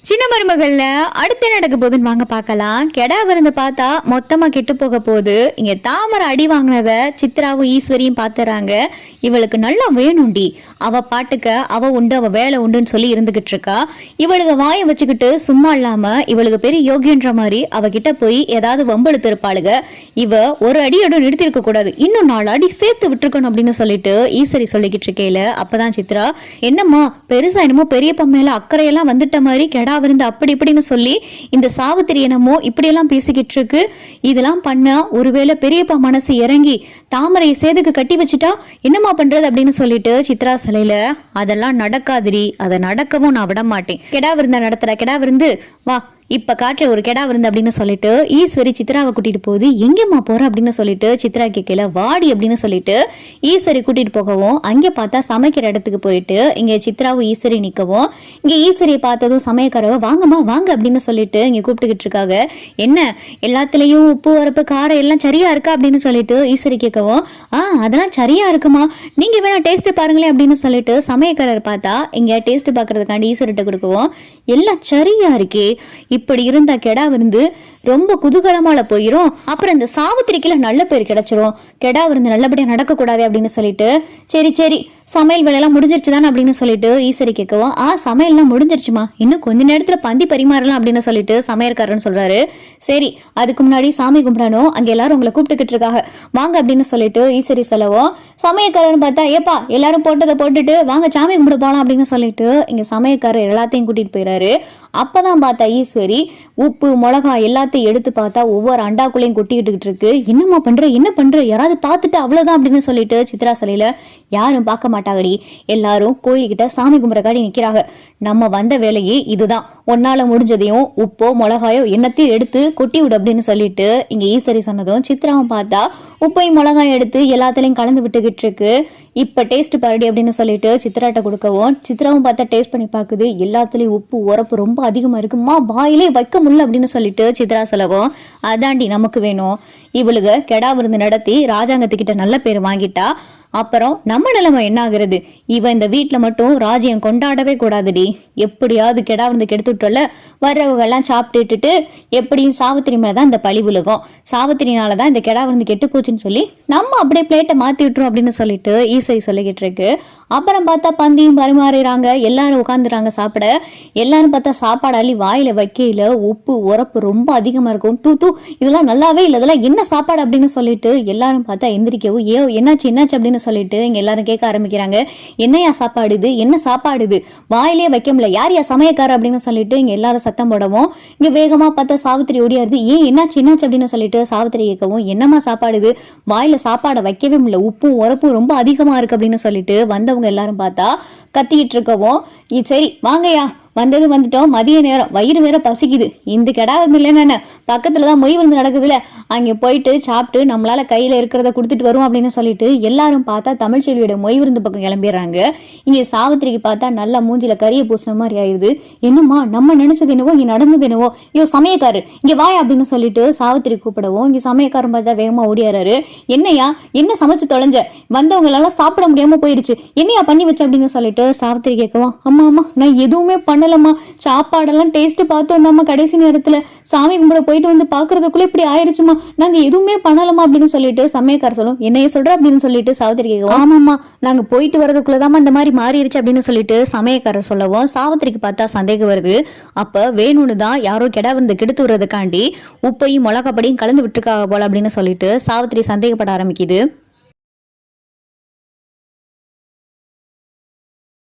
சின்ன மருமகள்ல அடுத்து நடக்க போகுதுன்னு வாங்க பார்க்கலாம். கெடா விருந்து பார்த்தா மொத்தமா கெட்டு போக போகுது. இங்க தாமரை அடி வாங்கினத சித்ராவும் ஈஸ்வரியும் பாத்துறாங்க. இவளுக்கு நல்லா வேணும்டி, அவ பாட்டுக்க அவ உண்டு அவ வேலை உண்டுன்னு சொல்லி இருந்துகிட்டு இருக்கா. இவளுக்கு வாயை வச்சுக்கிட்டு சும்மா இல்லாம இவளுக்கு பெரிய யோகியன்ற மாதிரி அவகிட்ட போய் ஏதாவது வம்பெழுத்து இருப்பாளுக. இவ ஒரு அடியோட நிறுத்திருக்க கூடாது, இன்னும் 4 அடி சேர்த்து விட்டுருக்கணும் அப்படின்னு சொல்லிட்டு ஈஸ்வரி சொல்லிக்கிட்டு இருக்கையில அப்பதான் சித்ரா, என்னம்மா பெருசா என்னமோ பெரியப்பா மேல அக்கறையெல்லாம் வந்துட்ட மாதிரி கெடா விருந்து அப்படி இப்படின்னு சொல்லி இந்த சாவித்திரி என்னமோ இப்படியெல்லாம் பேசிக்கிட்டு இருக்கு. இதெல்லாம் பண்ணா ஒருவேளை பெரியப்பா மனசு இறங்கி தாமரையை சேதுக்கு கட்டி வச்சுட்டா என்னமா பண்றது அப்படின்னு சொல்லிட்டு சித்ரா சிலையில, அதெல்லாம் நடக்காதிரி, அதை நடக்கவும் நான் விட மாட்டேன். கெடா விருந்த நடத்துற, கெடா விருந்து வா இப்ப காட்டுற ஒரு கெடா விருந்து அப்படின்னு சொல்லிட்டு ஈஸ்வரி சித்ராவை கூட்டிட்டு போகுது. எங்கேம்மா போற அப்படின்னு சொல்லிட்டு சித்ரா கேட்கல, வாடி அப்படின்னு சொல்லிட்டு ஈஸ்வரி கூட்டிட்டு போகவும் அங்கே பார்த்தா சமைக்கிற இடத்துக்கு போயிட்டு இங்க சித்ராவும் ஈஸ்வரி நிக்கவும், இங்க ஈஸ்வரியை பார்த்ததும் சமையக்காரவ வாங்கம்மா வாங்க அப்படின்னு சொல்லிட்டு இங்க கூப்பிட்டுக்கிட்டு இருக்காங்க. என்ன எல்லாத்துலயும் உப்பு உரப்பு காரம் எல்லாம் சரியா இருக்கா அப்படின்னு சொல்லிட்டு ஈஸ்வரி கேட்கவும், அதெல்லாம் சரியா இருக்குமா, நீங்க வேணா டேஸ்ட் பாருங்களேன் அப்படின்னு சொல்லிட்டு சமையக்காரர் பார்த்தா இங்க டேஸ்ட் பாக்குறதுக்காண்டி ஈஸ்வரிட்ட கொடுக்கவும், எல்லாம் சரியா இருக்கே, இப்படி இருந்தா கெடா விருந்து ரொம்ப குதூகலமால போயிரும், அப்புறம் இந்த சாவித்திரிக்குல நல்ல பேர் கிடைச்சிரும், கெடா விருந்து நல்லபடியா நடக்க கூடாது அப்படின்னு சொல்லிட்டு, சரி சரி சமையல் வேலையெல்லாம் முடிஞ்சிருச்சுதானே அப்படின்னு சொல்லிட்டு ஈஸ்வரி கேட்கவும், சமையல்லாம் முடிஞ்சிருச்சுமா, இன்னும் கொஞ்ச நேரத்துல பந்தி பரிமாறலாம் அப்படின்னு சொல்லிட்டு சமையல்காரன்னு சொல்றாரு. சரி அதுக்கு முன்னாடி சாமி கும்பிடணும், அங்க எல்லாரும் உங்களை கூப்பிட்டுக்கிட்டு இருக்காங்க வாங்க அப்படின்னு சொல்லிட்டு ஈஸ்வரி சொல்லவும், சமையல்காரன் பார்த்தா, ஏப்பா எல்லாரும் போட்டதை போட்டுட்டு வாங்க சாமி கும்பிட போலாம் அப்படின்னு சொல்லிட்டு இங்க சமையல்காரர் எல்லாத்தையும் கூட்டிட்டு போயிறாரு. அப்பதான் பார்த்தா ஈஸ்வரி உப்பு மிளகா எல்லாத்தையும் எடுத்து பார்த்தா ஒவ்வொரு அண்டாக்குள்ளையும் கொட்டிக்கிட்டு இருக்கு. என்னம்மா பண்ற என்ன பண்ற, யாராவது பார்த்துட்டு அவ்வளவுதான் அப்படின்னு சொல்லிட்டு சித்ரா சொல்லையில, யாரும் பார்க்க மாட்டாங்கடி, எல்லாரும் கோயில்கிட்ட சாமி கும்பிட்றக்காடி நிக்கிறாங்க, நம்ம வந்த வேலையே இதுதான், ஒன்னால முடிஞ்சதையும் உப்போ மிளகாயோ என்னத்தையும் எடுத்து கொட்டி விடு அப்படின்னு சொல்லிட்டு இங்க ஈஸ்வரி சொன்னதும் சித்ராவும் பார்த்தா உப்பையும் மிளகாயும் எடுத்து எல்லாத்துலயும் கலந்து விட்டுக்கிட்டு இருக்கு. இப்ப டேஸ்ட் பாருடி அப்படின்னு சொல்லிட்டு சித்ராட்ட கொடுக்கவும், சித்ராவும் பார்த்தா டேஸ்ட் பண்ணி பாக்குது, எல்லாத்துலயும் உப்பு உரப்பு ரொம்ப அதிகமா இருக்குமா, வாயிலே வைக்க முடியல அப்படின்னு சொல்லிட்டு சித்ரா சொல்லவும், அதாண்டி நமக்கு வேணும், இவளுக கெடா விருந்து நடத்தி ராஜாங்கத்துக்கிட்ட நல்ல பேர் வாங்கிட்டா அப்புறம் நம்ம நிலைமை என்ன ஆகுறது, இவ இந்த வீட்டுல மட்டும் ராஜ்யம் கொண்டாடவே கூடாதுடி, எப்படியாவது கெடா விருந்து கெடுத்து விட்டுறல, வர்றவங்க எல்லாம் சாப்பிட்டுட்டு எப்படியும் சாவித்திரி மேலதான் இந்த பழி விழுகும், சாவித்திரினாலதான் இந்த கெடா விருந்து கெட்டு போச்சுன்னு சொல்லி நம்ம அப்படியே பிளேட்டை மாத்தி விட்டுரும் அப்படின்னு சொல்லிட்டு ஈஸ்வரி சொல்லிக்கிட்டு இருக்கு. அப்புறம் பார்த்தா பந்தியும் பரிமாறுறாங்க, எல்லாரும் உட்காந்துறாங்க சாப்பிட. எல்லாரும் பார்த்தா சாப்பாடு அள்ளி வாயில வைக்கையில உப்பு உரப்பு ரொம்ப அதிகமா இருக்கும். தூ இதெல்லாம் நல்லாவே இல்லை, இதெல்லாம் என்ன சாப்பாடு அப்படின்னு சொல்லிட்டு எல்லாரும் பார்த்தா எந்திரிக்கவும், என்னாச்சு அப்படின்னு சொல்லிட்டு இங்க எல்லாரும் கேட்க ஆரம்பிக்கிறாங்க, என்னையா சாப்பாடு இது, என்ன சாப்பாடு இது, வாயிலே வைக்க முடியல, யார் சமயக்கார அப்படின்னு சொல்லிட்டு இங்க எல்லாரும் சத்தம் போடவும், இங்க வேகமா பார்த்தா சாவித்திரி ஓடியாருது, என்னாச்சு அப்படின்னு சொல்லிட்டு சாவித்திரி கேட்கவும், என்னமா சாப்பாடு இது, வாயில சாப்பாடை வைக்கவே முடியல, உப்பும் உரப்பும் ரொம்ப அதிகமா இருக்கு அப்படின்னு சொல்லிட்டு வந்தவங்க எல்லாரும் பார்த்தா கத்திக்கிட்டு இருக்கவும், சரி வாங்கயா வந்தது வந்துட்டோம், மதிய நேரம் வயிறு வேற பசிக்குது, இந்த கெடா விருந்து இல்லைன்னு பக்கத்துலதான் மொய் விருந்து நடக்குதுல, அங்கே போயிட்டு சாப்பிட்டு நம்மளால கையில இருக்கிறத கொடுத்துட்டு வரும் அப்படின்னு சொல்லிட்டு எல்லாரும் பார்த்தா தமிழ்ச்செல்வியோட மொய் விருந்து பக்கம் கிளம்பிடுறாங்க. இங்க சாவித்திரிக்கு பார்த்தா நல்லா மூஞ்சில கரிய பூசின மாதிரி ஆயிடுது. என்னம்மா நம்ம நினைச்சது என்னவோ இங்க நடந்தது என்னவோ, சமயக்காரர் இங்க வாய் அப்படின்னு சொல்லிட்டு சாவித்திரி கூப்பிடவும் இங்க சமயக்காரன் பார்த்தா வேகமா ஓடியாரு. என்னையா என்ன சமைச்சு தொலைஞ்ச, வந்தவங்க எல்லாம் சாப்பிட முடியாம போயிருச்சு, என்னையா பண்ணி வச்ச அப்படின்னு சொல்லிட்டு சாவித்திரி கேட்கவும், அம்மா நான் எதுவுமே பண்ணலம்மா, சாப்பாடெல்லாம் டேஸ்ட் பார்த்தோம், நம்ம கடைசி நேரத்துல சாமி கும்பிட போயிட்டு வந்து பாக்குறதுக்குள்ள இப்படி ஆயிடுச்சுமா, நாங்க எதுவுமே பண்ணலமா அப்படின்னு சொல்லிட்டு சமயக்கார சொல்லும். என்னைய சொல்ற அப்படின்னு சொல்லிட்டு சாவித்திரி கேட்கவும், ஆமாம்மா நாங்க போயிட்டு வரதுக்குள்ளதாம இந்த மாதிரி மாறிடுச்சு அப்படின்னு சொல்லிட்டு சமயக்காரர் சொல்லவும் சாவித்திரிக்கு பார்த்தா சந்தேகம் வருது. அப்ப வேணும்னு தான் யாரோ கெடா வந்து கெடுத்து விடுறதுக்காண்டி உப்பையும் மிளகாப்படியும் கலந்து விட்டுருக்காங்க போல அப்படின்னு சொல்லிட்டு சாவித்திரி சந்தேகப்பட ஆரம்பிக்குது.